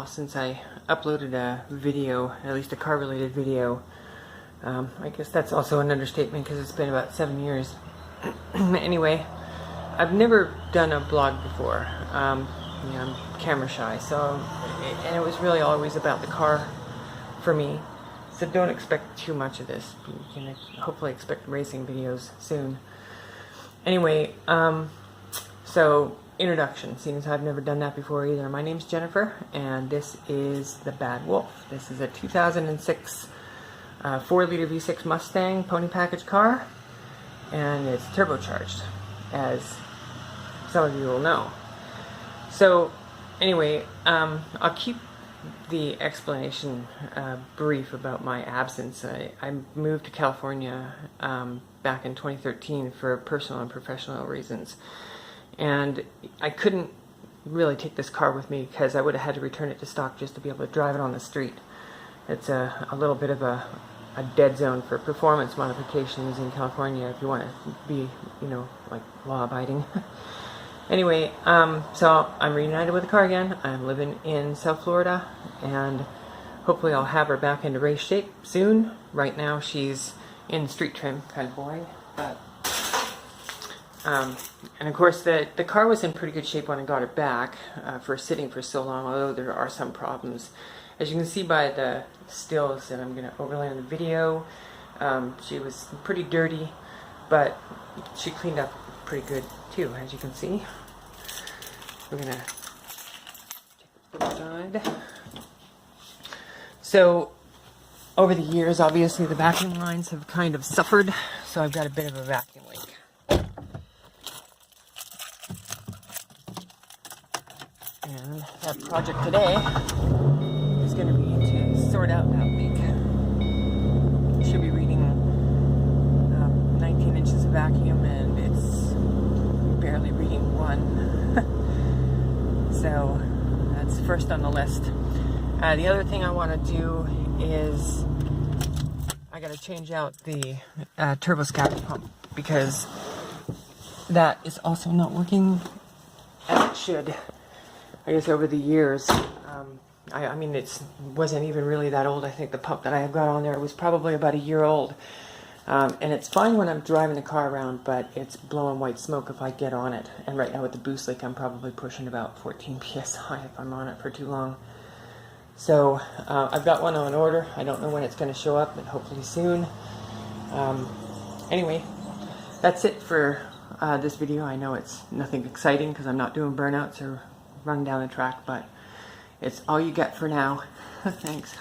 Since I uploaded a video, at least a car related video. I guess that's also an understatement because it's been about 7 years. Anyway, I've never done a blog before. I'm camera shy, and it was really always about the car for me. So don't expect too much of this. You can hopefully expect racing videos soon. Anyway, so introduction, seeing as I've never done that before either. My name's Jennifer, and this is the Bad Wolf. This is a 2006 4-liter V6 Mustang pony package car, and it's turbocharged, as some of you will know. So anyway, I'll keep the explanation brief about my absence. I moved to California back in 2013 for personal and professional reasons. And I couldn't really take this car with me because I would have had to return it to stock just to be able to drive it on the street. It's a little bit of a dead zone for performance modifications in California if you want to be, like law-abiding. Anyway, so I'm reunited with the car again. I'm living in South Florida, and hopefully I'll have her back into race shape soon. Right now she's in street trim, kind of boring, but and of course the car was in pretty good shape when I got it back for sitting for so long, although there are some problems. As you can see by the stills that I'm going to overlay on the video, she was pretty dirty, but she cleaned up pretty good too, as you can see. We're going to take the side. So over the years, obviously the vacuum lines have kind of suffered, so I've got a bit of a vacuum leak. And our project today is going to be to sort out that leak. It should be reading 19 inches of vacuum, and it's barely reading 1. So that's first on the list. The other thing I want to do is I got to change out the turbo scavenge pump, because that is also not working as it should. I guess over the years, I mean, it wasn't even really that old. I think the pump that I have got on there was probably about a year old. And it's fine when I'm driving the car around, but it's blowing white smoke if I get on it. And right now with the boost leak, I'm probably pushing about 14 psi if I'm on it for too long. So I've got one on order. I don't know when it's going to show up, but hopefully soon. Anyway, that's it for this video. I know it's nothing exciting because I'm not doing burnouts or run down the track, but it's all you get for now. Thanks.